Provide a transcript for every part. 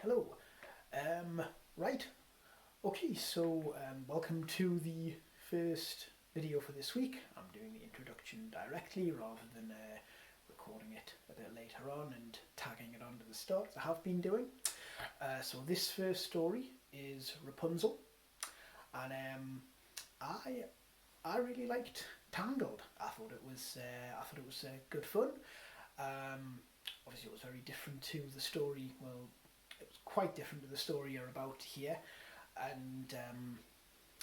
Hello. Um, right. Okay, so welcome to the first video for this week. I'm doing the introduction directly rather than recording it a bit later on and tagging it onto the start as I have been doing. So this first story is Rapunzel, and I really liked Tangled. I thought it was good fun. Um, Obviously, it was very different to the story. Well, it was quite different to the story you're about to hear. And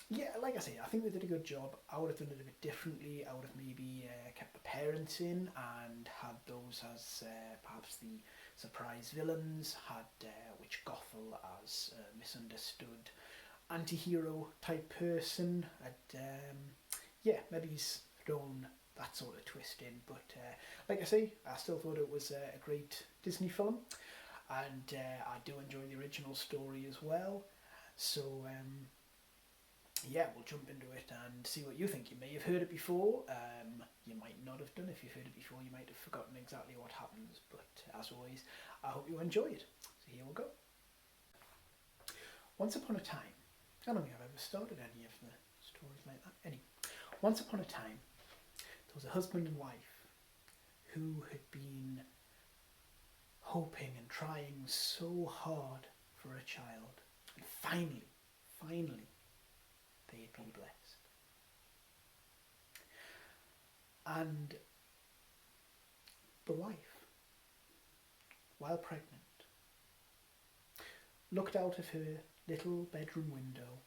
yeah, like I say, I think they did a good job. I would have done it a bit differently. I would have maybe kept the parents in and had those as perhaps the surprise villains, had Witch Gothel as a misunderstood anti-hero type person. Yeah, maybe he's thrown that sort of twist in. But like I say, I still thought it was a great Disney film, and I do enjoy the original story as well. So yeah, we'll jump into it and see what you think. You may have heard it before. You might not have done. If you've heard it before, you might have forgotten exactly what happens. But as always, I hope you enjoy it. So here we go. Once upon a time, I don't think I've ever started any of the stories like that. Anyway, once upon a time, there was a husband and wife who had been hoping and trying so hard for a child. And finally, they had been blessed. And the wife, while pregnant, looked out of her little bedroom window,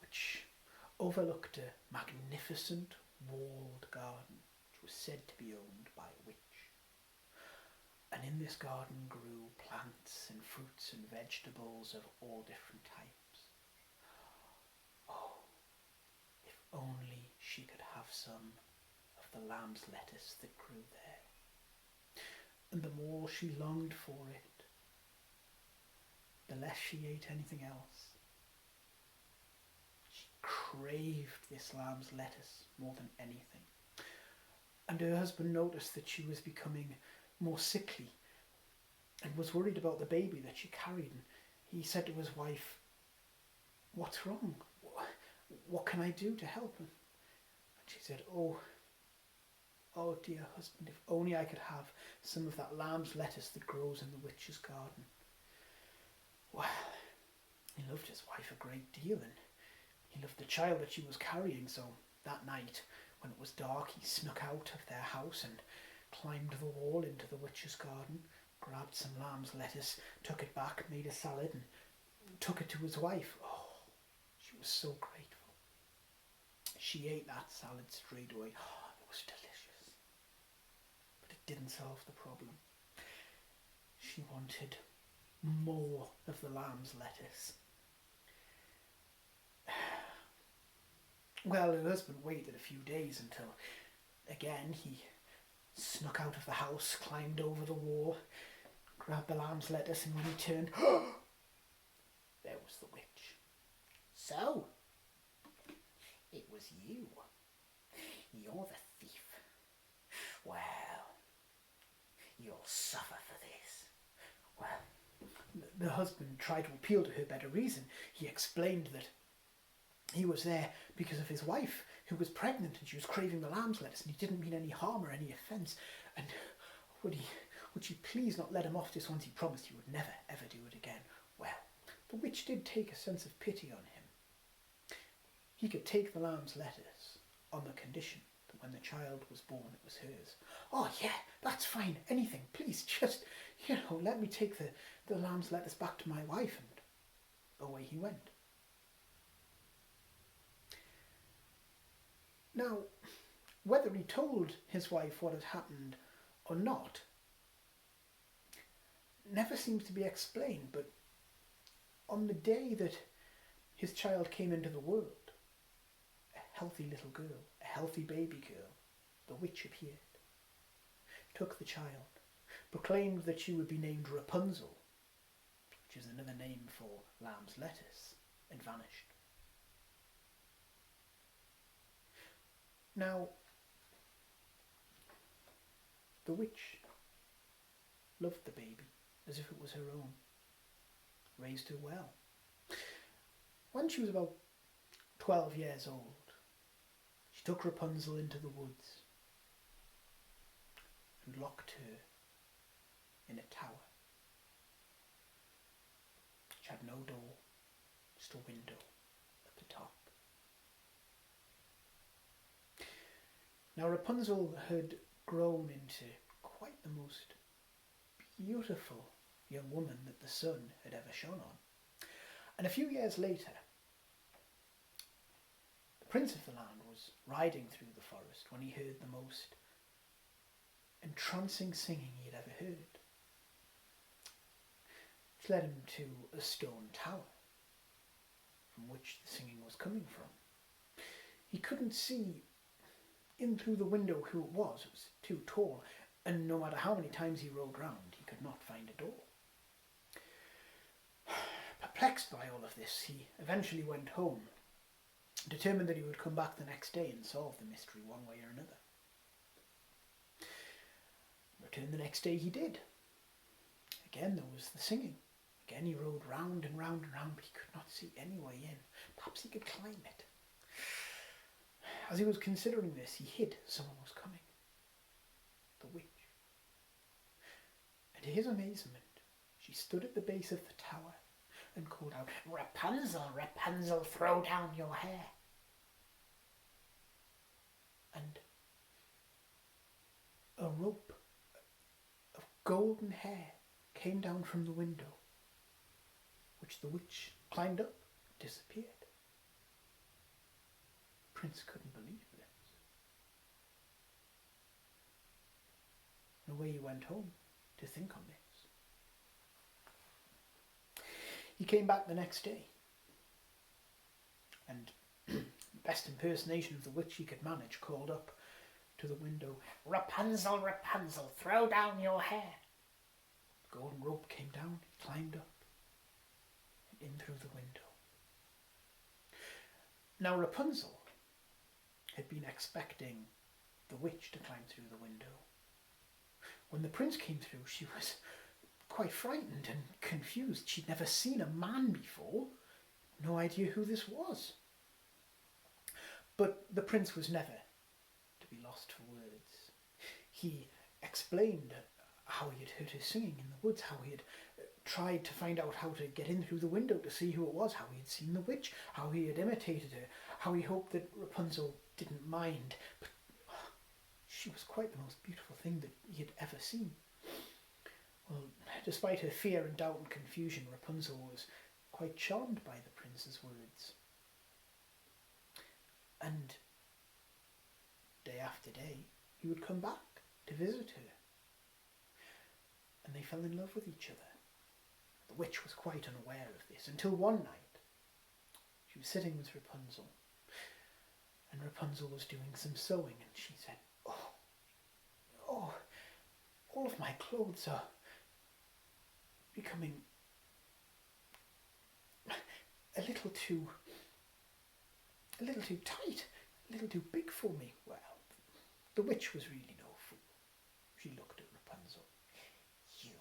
which overlooked a magnificent walled garden which was said to be owned by a witch. And in this garden grew plants and fruits and vegetables of all different types. Oh, if only she could have some of the lamb's lettuce that grew there. And the more she longed for it, the less she ate anything else. She craved this lamb's lettuce more than anything. And her husband noticed that she was becoming more sickly and was worried about the baby that she carried. And he said to his wife, "What's wrong? What can I do to help him?" And she said, oh dear husband, if only I could have some of that lamb's lettuce that grows in the witch's garden." Well, he loved his wife a great deal, and he loved the child that she was carrying. So that night, when it was dark, he snuck out of their house and climbed the wall into the witch's garden, grabbed some lamb's lettuce, took it back, made a salad, and took it to his wife. Oh, she was so grateful. She ate that salad straight away. Oh, it was delicious. But it didn't solve the problem. She wanted more of the lamb's lettuce. Well, her husband waited a few days until, again, he snuck out of the house, climbed over the wall, grabbed the lamb's lettuce, and when he turned, there was the witch. "So, it was you. You're the thief. Well, you'll suffer for this." Well, the husband tried to appeal to her better reason. He explained that he was there because of his wife, who was pregnant and she was craving the lamb's lettuce, and he didn't mean any harm or any offence. And would she please not let him off just once? He promised he would never ever do it again. Well, the witch did take a sense of pity on him. He could take the lamb's lettuce on the condition that when the child was born it was hers. "Oh yeah, that's fine, anything, please, just, let me take the lamb's lettuce back to my wife." And away he went. Now, whether he told his wife what had happened or not never seems to be explained, but on the day that his child came into the world, a healthy little girl, a healthy baby girl, the witch appeared, took the child, proclaimed that she would be named Rapunzel, which is another name for lamb's lettuce, and vanished. Now, the witch loved the baby as if it was her own. raised her well. When she was about 12 years old, she took Rapunzel into the woods and locked her in a tower. She had no door, just a window at the top. Now Rapunzel had grown into quite the most beautiful young woman that the sun had ever shone on. And a few years later, the Prince of the land was riding through the forest when he heard the most entrancing singing he had ever heard, which led him to a stone tower from which the singing was coming from. He couldn't see in through the window who it was too tall, and no matter how many times he rode round, he could not find a door. Perplexed by all of this, he eventually went home, determined that he would come back the next day and solve the mystery one way or another. Return the next day he did. Again there was the singing. Again he rode round and round and round, but he could not see any way in. Perhaps he could climb it. As he was considering this, he hid someone was coming. The witch. And to his amazement, she stood at the base of the tower and called out, "Rapunzel, Rapunzel, throw down your hair." And a rope of golden hair came down from the window, which the witch climbed up and disappeared. The prince couldn't believe this. And away he went home to think on this. He came back the next day, and best impersonation of the witch he could manage, called up to the window, "Rapunzel, Rapunzel, throw down your hair." The golden rope came down, he climbed up, and in through the window. Now Rapunzel had been expecting the witch to climb through the window. When the prince came through, she was quite frightened and confused. She'd never seen a man before, no idea who this was. But the prince was never to be lost for words. He explained how he had heard her singing in the woods, how he had tried to find out how to get in through the window to see who it was, how he had seen the witch, how he had imitated her, how he hoped that Rapunzel didn't mind. But she was quite the most beautiful thing that he had ever seen. Well, despite her fear and doubt and confusion, Rapunzel was quite charmed by the prince's words. And day after day, he would come back to visit her. And they fell in love with each other. The witch was quite unaware of this, until one night she was sitting with Rapunzel, and Rapunzel was doing some sewing, and she said, Oh, all of my clothes are becoming a little too tight, a little too big for me." Well, the witch was really no fool. She looked at Rapunzel. "You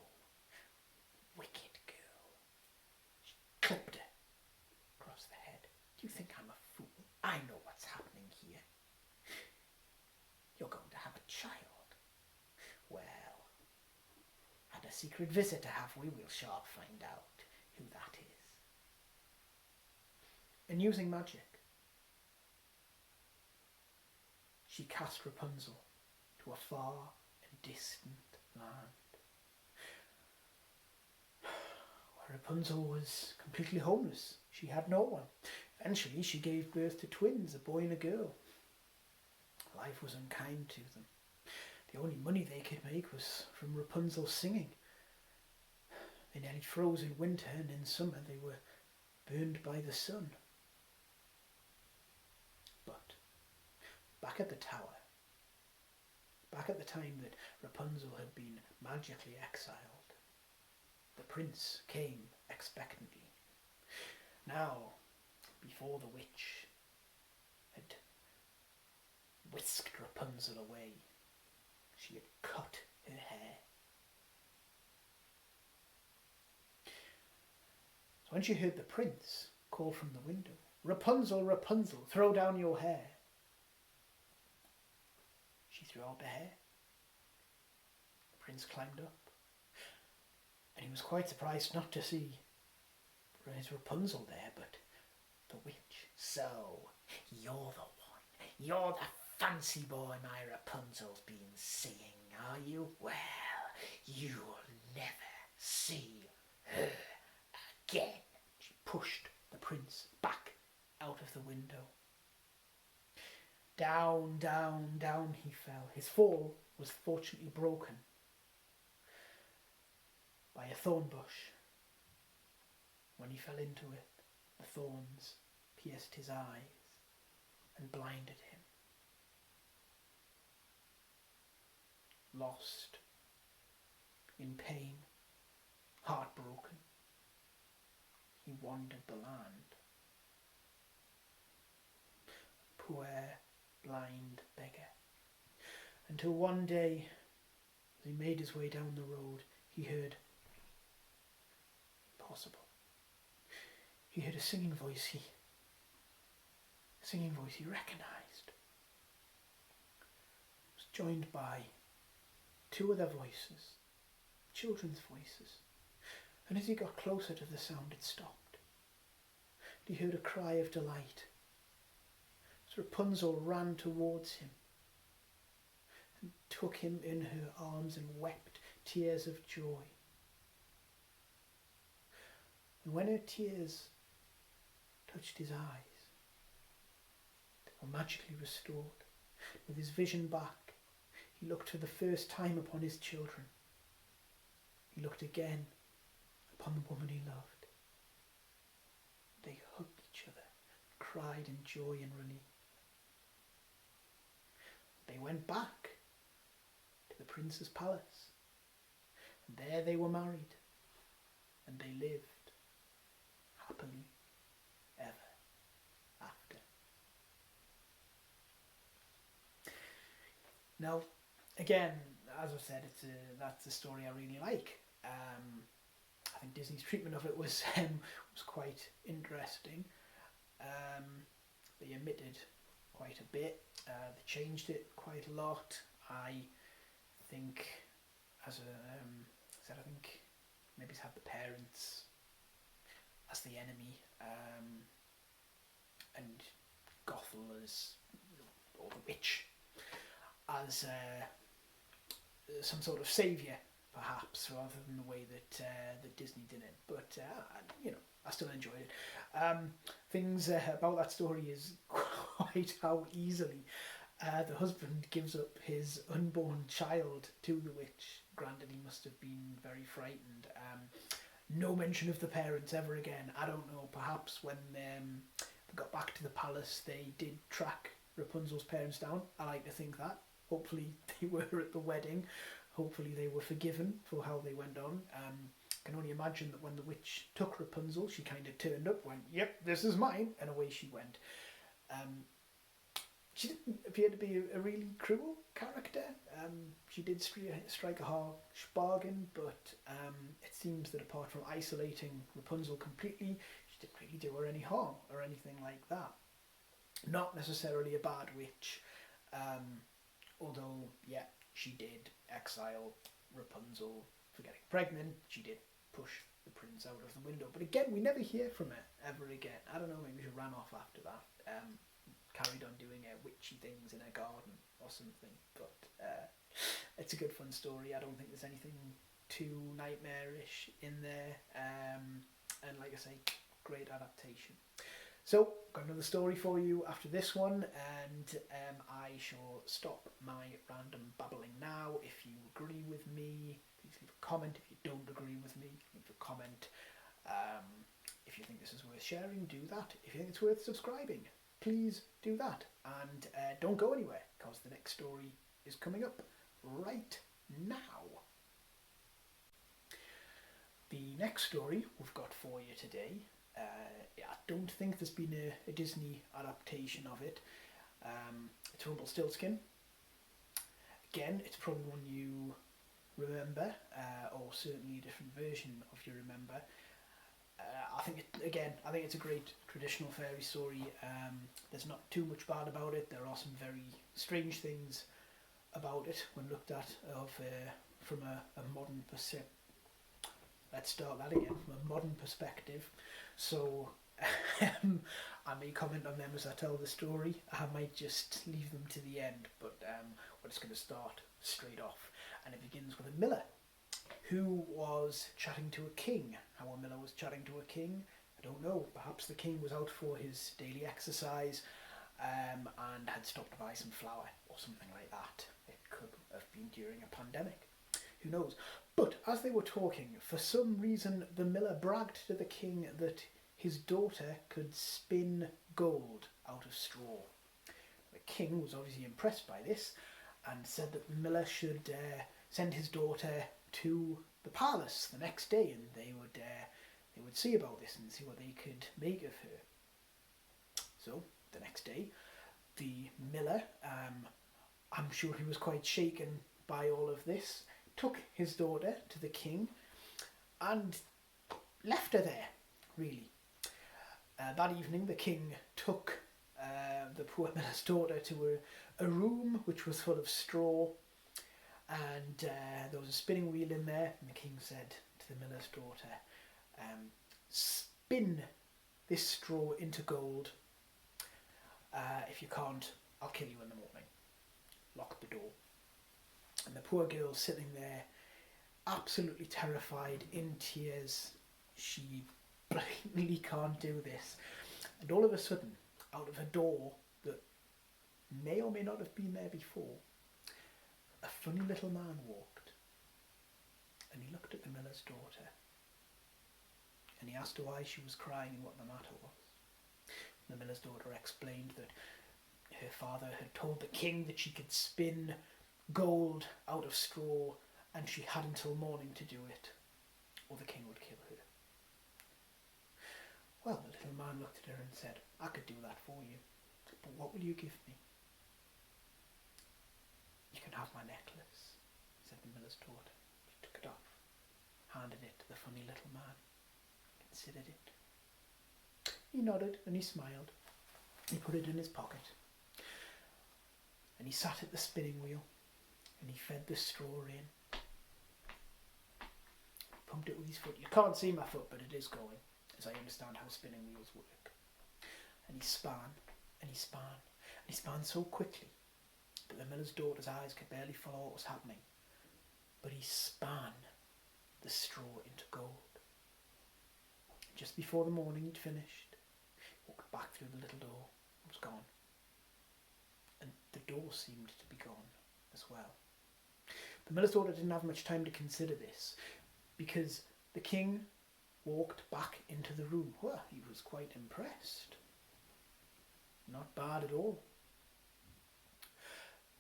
wicked girl." She clipped her across the head. "Do you think I'm a fool? I know what's happening here. You're going to have a child. Well, had a secret visitor, have we? We'll sharp find out who that is." And using magic, she cast Rapunzel to a far and distant land, where Rapunzel was completely homeless. She had no one. Eventually she gave birth to twins, a boy and a girl. Life was unkind to them. The only money they could make was from Rapunzel's singing. They nearly froze in winter, and in summer they were burned by the sun. But back at the tower, back at the time that Rapunzel had been magically exiled, the prince came expectantly. Now, before the witch had whisked Rapunzel away, she had cut her hair. When she heard the prince call from the window, "Rapunzel, Rapunzel, throw down your hair," she threw out the hair. The prince climbed up, and he was quite surprised not to see his Rapunzel there, but the witch. "So, you're the one. You're the fancy boy my Rapunzel's been seeing, are you? Well, you'll never see her again." She pushed the prince back out of the window. Down, down, down he fell. His fall was fortunately broken by a thorn bush. When he fell into it, the thorns pierced his eyes and blinded him. Lost, in pain, heartbroken, he wandered the land. Poor blind beggar. Until one day, as he made his way down the road, he heard impossible. He heard a singing voice he recognised. It was joined by two other voices, children's voices, and as he got closer to the sound, it stopped. He heard a cry of delight. As Rapunzel ran towards him and took him in her arms and wept tears of joy. And when her tears touched his eyes, they were magically restored. With his vision back, he looked for the first time upon his children. He looked again upon the woman he loved. They hugged each other, cried in joy and relief. They went back to the prince's palace, and there they were married, and they lived happily ever after. Now, again, as I said, that's a story I really like. I think Disney's treatment of it was quite interesting. They omitted quite a bit. They changed it quite a lot. I think, I think maybe it's had the parents as the enemy, and Gothel as, or the witch, as some sort of saviour, perhaps, rather than the way that Disney did it. But I still enjoyed it. Things about that story is quite how easily the husband gives up his unborn child to the witch. Granted, he must have been very frightened. No mention of the parents ever again. I don't know, perhaps when they got back to the palace, they did track Rapunzel's parents down. I like to think that. Hopefully they were at the wedding. Hopefully they were forgiven for how they went on. I can only imagine that when the witch took Rapunzel, she kind of turned up, went, "Yep, this is mine," and away she went. She didn't appear to be a really cruel character. She did strike a harsh bargain, but it seems that apart from isolating Rapunzel completely, she didn't really do her any harm or anything like that. Not necessarily a bad witch, although, yeah, she did exile Rapunzel for getting pregnant. She did push the prince out of the window. But again, we never hear from her ever again. I don't know, maybe she ran off after that. Carried on doing witchy things in her garden or something. But it's a good fun story. I don't think there's anything too nightmarish in there. And like I say, great adaptation. So, got another story for you after this one, and I shall stop my random babbling now. If you agree with me, please leave a comment. If you don't agree with me, leave a comment. If you think this is worth sharing, do that. If you think it's worth subscribing, please do that. And don't go anywhere, because the next story is coming up right now. The next story we've got for you today, I don't think there's been a Disney adaptation of it. It's Rumpelstiltskin. Again, it's probably one you remember, or certainly a different version of you remember. I think it's a great traditional fairy story. There's not too much bad about it. There are some very strange things about it when looked at from a modern perspective. Let's start that again, from a modern perspective. So I may comment on them as I tell the story. I might just leave them to the end, but we're just going to start straight off. And it begins with a miller who was chatting to a king. How a miller was chatting to a king, I don't know. Perhaps the king was out for his daily exercise and had stopped to buy some flour or something like that. It could have been during a pandemic. Who knows? But as they were talking, for some reason the miller bragged to the king that his daughter could spin gold out of straw. The king was obviously impressed by this and said that the miller should send his daughter to the palace the next day, and they would see about this and see what they could make of her. So the next day, the miller, I'm sure he was quite shaken by all of this, took his daughter to the king and left her there, really. That evening the king took the poor miller's daughter to a room which was full of straw, and there was a spinning wheel in there, and the king said to the miller's daughter, spin this straw into gold. If you can't, I'll kill you in the morning. Lock the door. And the poor girl sitting there, absolutely terrified, in tears. She blatantly can't do this. And all of a sudden, out of a door that may or may not have been there before, a funny little man walked. And he looked at the miller's daughter. And he asked her why she was crying and what the matter was. The miller's daughter explained that her father had told the king that she could spin gold out of straw, and she had until morning to do it, or the king would kill her. Well, the little man looked at her and said, I could do that for you, but what will you give me? You can have my necklace, said the miller's daughter. She took it off, handed it to the funny little man, considered it. He nodded and he smiled. He put it in his pocket, and he sat at the spinning wheel, and he fed the straw in. Pumped it with his foot. You can't see my foot, but it is going, as I understand how spinning wheels work. And he span, and he span, and he span so quickly that the miller's daughter's eyes could barely follow what was happening. But he span the straw into gold. Just before the morning he'd finished, he walked back through the little door. It was gone. And the door seemed to be gone as well. The miller's daughter didn't have much time to consider this, because the king walked back into the room. Well, he was quite impressed. Not bad at all.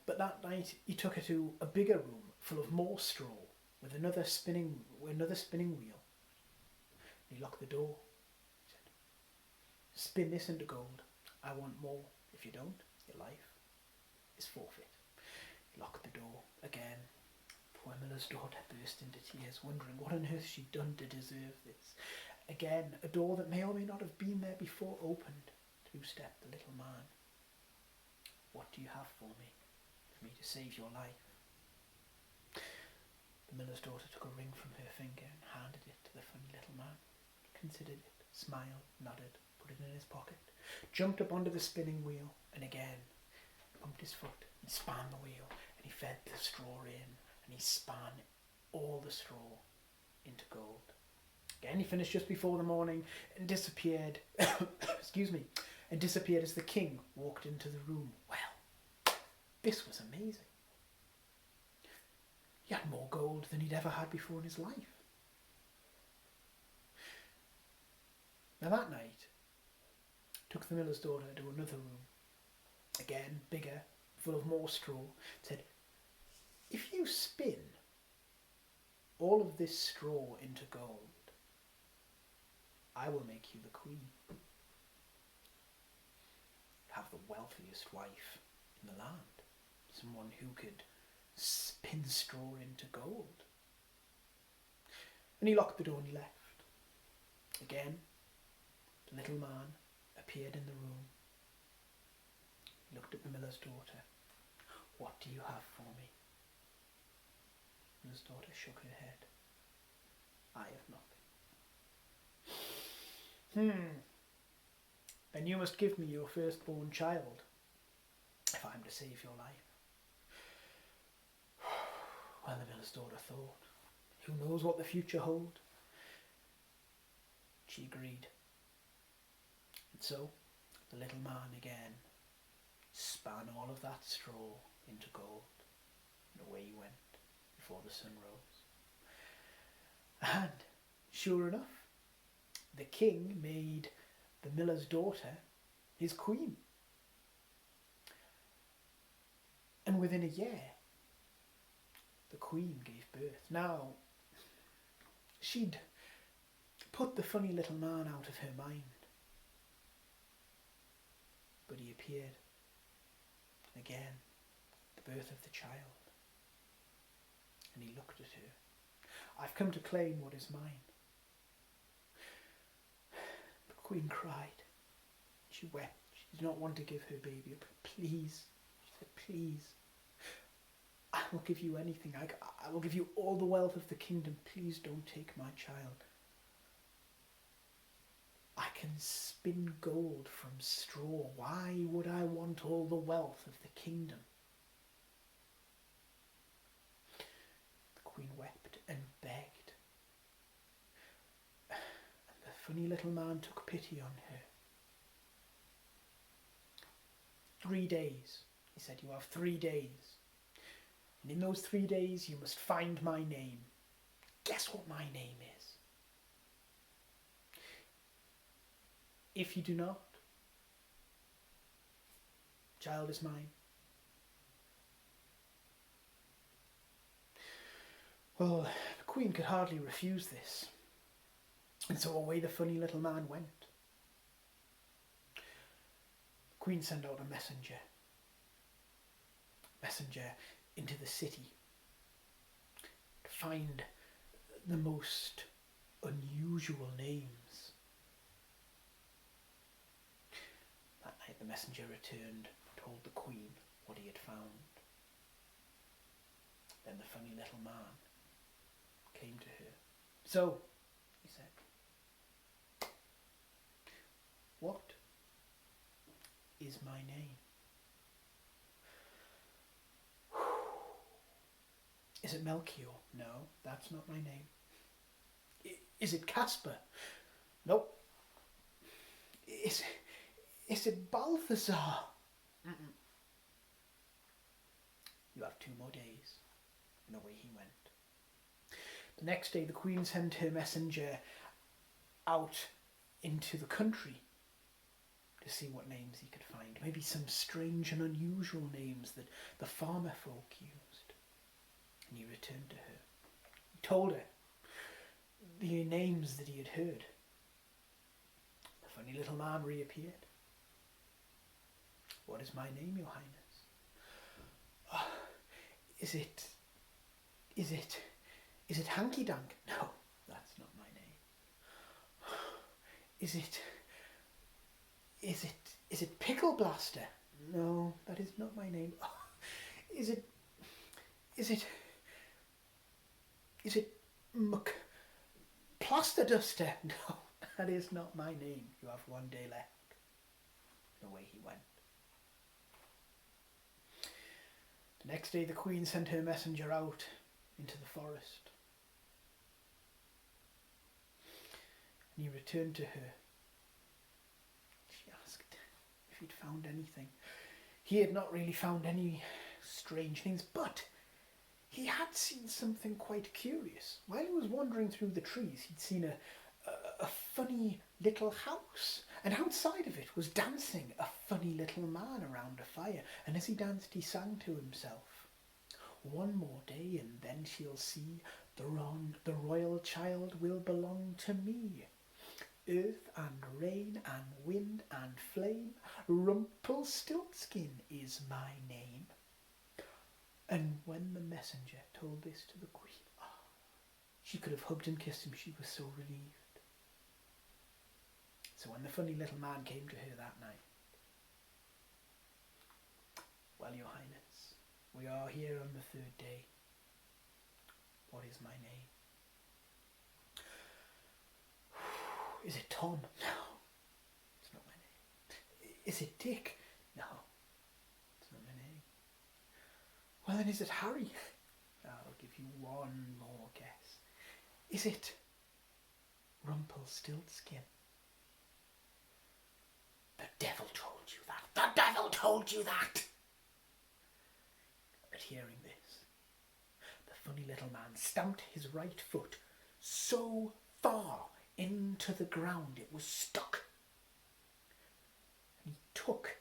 But that night he took her to a bigger room full of more straw, with another spinning wheel. He locked the door. He said, spin this into gold. I want more. If you don't, your life is forfeit. He locked the door again. Poor miller's daughter burst into tears, wondering what on earth she'd done to deserve this. Again, a door that may or may not have been there before opened. Through stepped the little man. What do you have for me? For me to save your life? The miller's daughter took a ring from her finger and handed it to the funny little man. Considered it, smiled, nodded, put it in his pocket, jumped up onto the spinning wheel, and again pumped his foot and span the wheel, and he fed the straw in, and he span all the straw into gold. Again he finished just before the morning and disappeared and disappeared as the king walked into the room. Well, this was amazing. He had more gold than he'd ever had before in his life. Now that night, took the miller's daughter to another room, again bigger, full of more straw, said, if you spin all of this straw into gold, I will make you the queen. Have the wealthiest wife in the land, someone who could spin straw into gold. And he locked the door and he left. Again, the little man appeared in the room. He looked at the miller's daughter. "What do you have for me?" The miller's daughter shook her head. "I have nothing." "Then you must give me your firstborn child, if I am to save your life." Well, the miller's daughter thought, who knows what the future hold? She agreed. And so, the little man again span all of that straw into gold, and away he went before the sun rose. And, sure enough, the king made the miller's daughter his queen. And within a year, the queen gave birth. Now, she'd put the funny little man out of her mind. But he appeared. And again, the birth of the child. And he looked at her. "I've come to claim what is mine." The queen cried. She wept. She did not want to give her baby up. "Please," she said, "please. I will give you anything. I will give you all the wealth of the kingdom. Please don't take my child. I can spin gold from straw. Why would I want all the wealth of the kingdom?" The queen wept and begged. And the funny little man took pity on her. 3 days, he said, "you have 3 days. And in those 3 days you must find my name. Guess what my name is. If you do not, child is mine." Well, the queen could hardly refuse this. And so away the funny little man went. The queen sent out a messenger into the city to find the most unusual names. That night the messenger returned and told the queen what he had found. Then the funny little man came to her. "So," he said, "what is my name?" "Is it Melchior?" "No, that's not my name." "Is it Casper?" "Nope." Is it Balthazar?" "Mm-mm." "You have 2 more days." And away he went. The next day the queen sent her messenger out into the country to see what names he could find. Maybe some strange and unusual names that the farmer folk used. And he returned to her. He told her the names that he had heard. The funny little man reappeared. "What is my name, your highness?" Is it Hanky Dank?" "No, that's not my name." Is it Pickle Blaster?" "No, that is not my name." Is it Plaster Duster?" "No, that is not my name. You have 1 day left." And away he went. The next day the queen sent her messenger out into the forest. And he returned to her. She asked if he'd found anything. He had not really found any strange things, but he had seen something quite curious. While he was wandering through the trees, he'd seen a funny little house, and outside of it was dancing a funny little man around a fire. And as he danced, he sang to himself, "1 more day and then she'll see the royal child will belong to me. Earth and rain and wind and flame, Rumpelstiltskin is my name." And when the messenger told this to the queen, she could have hugged and kissed him. She was so relieved. So when the funny little man came to her that night, well, Your Highness, we are here on the third day. What is my name? Is it Tom? No, it's not my name. Is it Dick? No, it's not my name. Well, then is it Harry? I'll give you one more guess. Is it Rumpelstiltskin? The devil told you that. The devil told you that. At hearing this, the funny little man stamped his right foot so far into the ground it was stuck. And he took,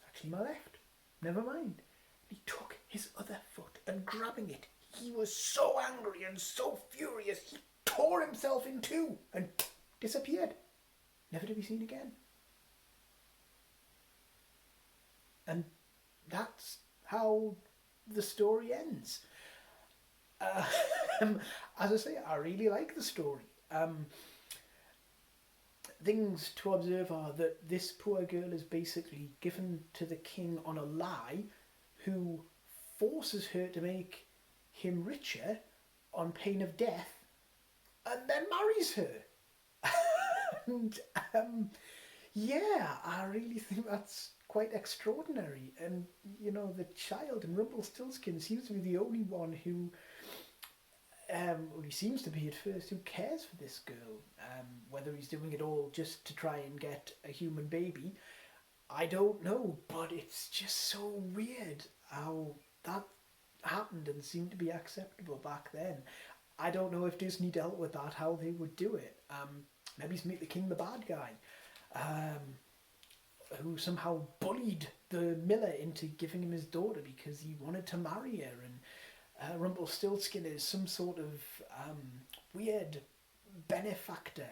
actually my left, never mind. He took his other foot and grabbing it, he was so angry and so furious he tore himself in two and disappeared, never to be seen again. And that's how the story ends. As I say, I really like the story. Things to observe are that this poor girl is basically given to the king on a lie, who forces her to make him richer on pain of death, and then marries her. And yeah, I really think that's quite extraordinary. And you know, the child in Rumpelstiltskin seems to be the only one who, well, he seems to be at first, who cares for this girl. Whether he's doing it all just to try and get a human baby, I don't know, but it's just so weird how that happened and seemed to be acceptable back then. I don't know if Disney dealt with that, how they would do it. Maybe it's Meet the King, the bad guy, who somehow bullied the miller into giving him his daughter because he wanted to marry her, and Rumpelstiltskin is some sort of weird benefactor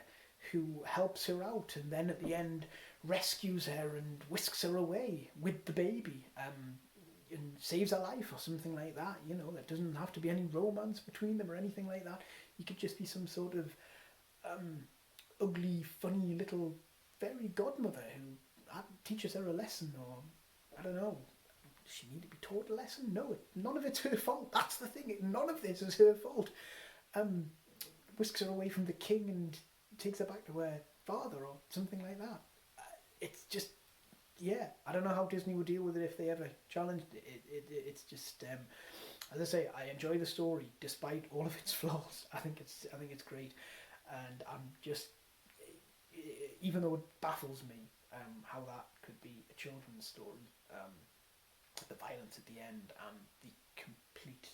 who helps her out and then at the end rescues her and whisks her away with the baby, and saves her life or something like that. You know, there doesn't have to be any romance between them or anything like that. He could just be some sort of ugly, funny little fairy godmother who teaches her a lesson, or I don't know. Does she need to be taught a lesson? No, none of it's her fault. That's the thing. None of this is her fault. Whisks her away from the king and takes her back to her father or something like that. It's just, yeah, I don't know how Disney would deal with it if they ever challenged it. It's just, as I say, I enjoy the story despite all of its flaws. I think it's great, and I'm just, even though it baffles me how that could be a children's story, the violence at the end and the complete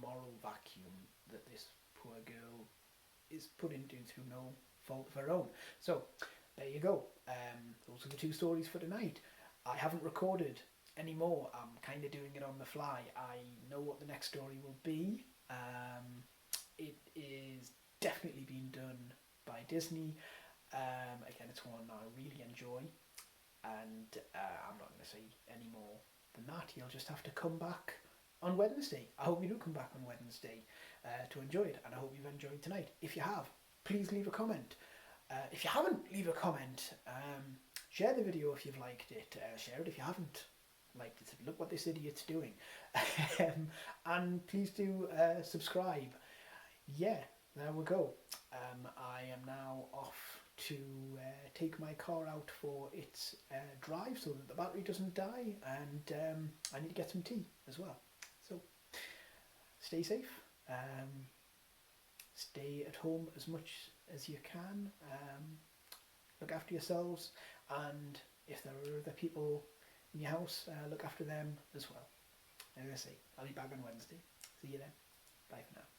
moral vacuum that this poor girl is put into through no fault of her own. So there you go. Those are the two stories for tonight. I haven't recorded any more. I'm kind of doing it on the fly. I know what the next story will be. It is definitely being done by Disney. Again, it's one I really enjoy, and I'm not going to say any more than that. You'll just have to come back on Wednesday. I hope you do come back on Wednesday to enjoy it, and I hope you've enjoyed tonight. If you have, please leave a comment. If you haven't, leave a comment. Share the video if you've liked it. Share it if you haven't liked it. Look what this idiot's doing. And please do subscribe. Yeah, there we go. I am now off to take my car out for its drive so that the battery doesn't die, and I need to get some tea as well. So stay safe, stay at home as much as you can, look after yourselves, and if there are other people in your house, look after them as well. As I say, I'll be back on Wednesday. See you then. Bye for now.